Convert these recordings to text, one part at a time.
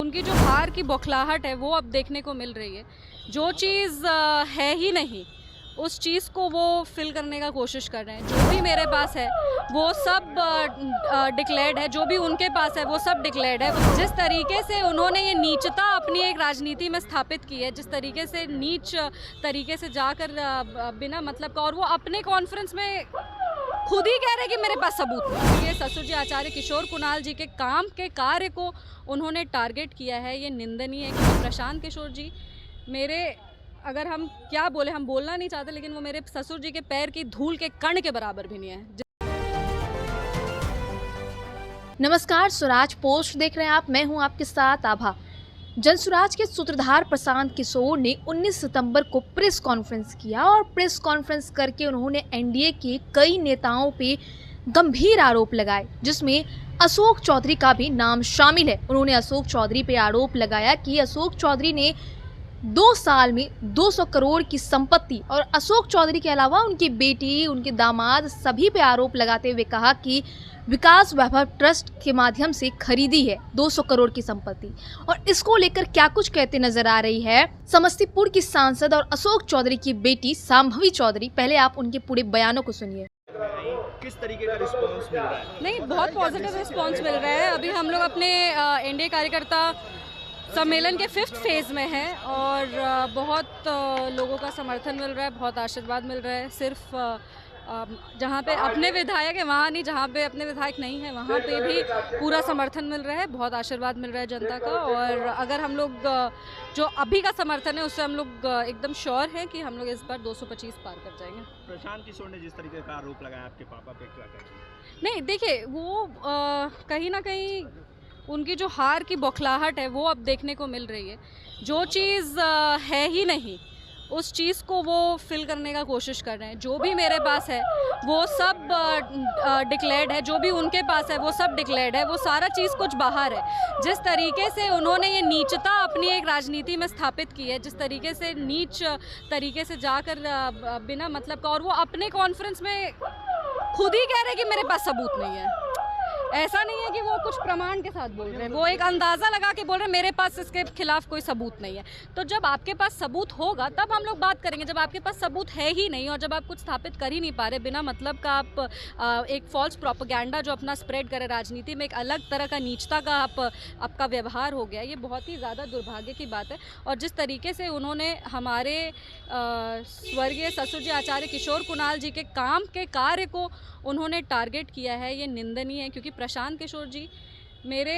उनकी जो हार की बौखलाहट है वो अब देखने को मिल रही है। जो चीज़ है ही नहीं उस चीज़ को वो फिल करने का कोशिश कर रहे हैं। जो भी मेरे पास है वो सब डिक्लेयर्ड है, जो भी उनके पास है वो सब डिक्लेयर्ड है। जिस तरीके से उन्होंने ये नीचता अपनी एक राजनीति में स्थापित की है, जिस तरीके से नीच तरीके से जाकर बिना मतलब का, और वो अपने कॉन्फ्रेंस में खुद ही कह रहे हैं कि मेरे पास सबूत नहीं। ये ससुर जी आचार्य किशोर कुणाल जी के काम के कार्य को उन्होंने टारगेट किया है, ये निंदनीय है। क्योंकि प्रशांत किशोर जी मेरे, अगर हम क्या बोले, हम बोलना नहीं चाहते, लेकिन वो मेरे ससुर जी के पैर की धूल के कण के बराबर भी नहीं है। नमस्कार, स्वराज पोस्ट देख रहे हैं आप। मैं हूं आपके साथ आभा। जनसुराज के सूत्रधार प्रशांत किशोर ने 19 सितंबर को प्रेस कॉन्फ्रेंस किया और प्रेस कॉन्फ्रेंस करके उन्होंने एनडीए के कई नेताओं पे गंभीर आरोप लगाए, जिसमें अशोक चौधरी का भी नाम शामिल है। उन्होंने अशोक चौधरी पे आरोप लगाया कि अशोक चौधरी ने 2 साल में 200 करोड़ की संपत्ति, और अशोक चौधरी के अलावा उनकी बेटी, उनके दामाद, सभी पे आरोप लगाते हुए कहा कि विकास वैभव ट्रस्ट के माध्यम से खरीदी है 200 करोड़ की संपत्ति। और इसको लेकर क्या कुछ कहते नजर आ रही है समस्तीपुर की सांसद और अशोक चौधरी की बेटी शांभवी चौधरी। पहले आप उनके पूरे बयानों को सुनिए। किस तरीके का रिस्पांस मिल रहा है? नहीं, बहुत पॉजिटिव रिस्पांस मिल रहा है। अभी हम लोग अपने एनडीए कार्यकर्ता सम्मेलन के 5th फेज़ में है और बहुत लोगों का समर्थन मिल रहा है, बहुत आशीर्वाद मिल रहा है। सिर्फ जहाँ पे अपने विधायक है वहाँ नहीं, जहाँ पे अपने विधायक नहीं है वहाँ पे भी पूरा समर्थन मिल रहा है, बहुत आशीर्वाद मिल रहा है जनता का। और अगर हम लोग जो अभी का समर्थन है उससे हम लोग एकदम श्योर हैं कि हम लोग इस बार 225 पार कर जाएंगे। प्रशांत किशोर ने जिस तरीके का आरोप लगाया आपके पापा पे, क्या कहेंगे? नहीं, देखिए, वो कहीं ना कहीं उनकी जो हार की बौखलाहट है वो अब देखने को मिल रही है। जो चीज़ है ही नहीं उस चीज़ को वो फिल करने का कोशिश कर रहे हैं। जो भी मेरे पास है वो सब डिक्लेयर्ड है, जो भी उनके पास है वो सब डिक्लेयर्ड है। वो सारा चीज़ कुछ बाहर है। जिस तरीके से उन्होंने ये नीचता अपनी एक राजनीति में स्थापित की है, जिस तरीके से नीच तरीके से जाकर बिना मतलब का, और वो अपने कॉन्फ्रेंस में खुद ही कह रहे हैं कि मेरे पास सबूत नहीं है। ऐसा नहीं है कि वो कुछ प्रमाण के साथ बोल रहे हैं, वो एक अंदाज़ा लगा के बोल रहे हैं मेरे पास इसके खिलाफ कोई सबूत नहीं है। तो जब आपके पास सबूत होगा तब हम लोग बात करेंगे। जब आपके पास सबूत है ही नहीं और जब आप कुछ स्थापित कर ही नहीं पा रहे, बिना मतलब का आप एक फॉल्स प्रोपेगेंडा जो अपना स्प्रेड करे राजनीति में, एक अलग तरह का नीचता का आपका व्यवहार हो गया, ये बहुत ही ज़्यादा दुर्भाग्य की बात है। और जिस तरीके से उन्होंने हमारे स्वर्गीय ससुर जी आचार्य किशोर कुणाल जी के काम के कार्य को उन्होंने टारगेट किया है, ये निंदनीय है। क्योंकि प्रशांत किशोर जी मेरे,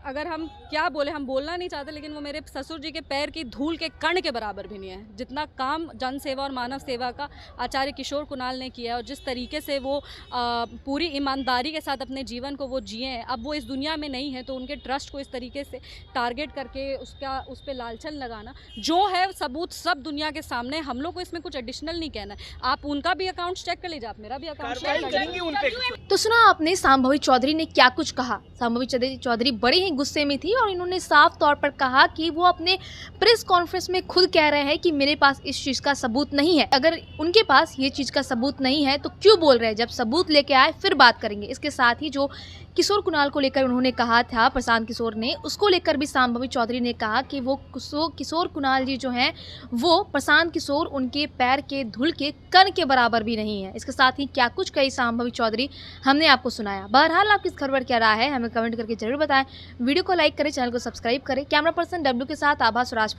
अगर हम क्या बोले, हम बोलना नहीं चाहते, लेकिन वो मेरे ससुर जी के पैर की धूल के कण के बराबर भी नहीं है। जितना काम जन सेवा और मानव सेवा का आचार्य किशोर कुणाल ने किया है और जिस तरीके से वो पूरी ईमानदारी के साथ अपने जीवन को वो जिए हैं, अब वो इस दुनिया में नहीं है, तो उनके ट्रस्ट को इस तरीके से टारगेट करके उस पर लालछन लगाना जो है, सबूत सब दुनिया के सामने। हम लोग को इसमें कुछ एडिशनल नहीं कहना है। आप उनका भी अकाउंट चेक कर लीजिए, आप मेरा भी अकाउंट चेक कर लीजिए। तो सुना आपने शांभवी चौधरी ने क्या कुछ कहा। शांभवी चौधरी बड़े ही गुस्से में थी और इन्होंने साफ तौर पर कहा कि वो अपने प्रेस कॉन्फ्रेंस में खुद कह रहे हैं कि मेरे पास इस चीज का सबूत नहीं है। अगर उनके पास ये चीज का सबूत नहीं है तो क्यों बोल रहे हैं? जब सबूत लेके आए फिर बात करेंगे। इसके साथ ही जो किशोर कुणाल को लेकर उन्होंने कहा था प्रशांत किशोर ने, उसको लेकर भी शांभवी चौधरी ने कहा कि वो किशोर कुणाल जी जो हैं वो प्रशांत किशोर उनके पैर के धूल के कण के बराबर भी नहीं है। इसके साथ ही क्या कुछ कही शांभवी चौधरी, हमने आपको सुनाया। बहरहाल आपकी इस खबर क्या राय है हमें कमेंट करके जरूर बताएं। वीडियो को लाइक करें, चैनल को सब्सक्राइब करें। कैमरा पर्सन डब्ल्यू के साथ आभा, स्वराज।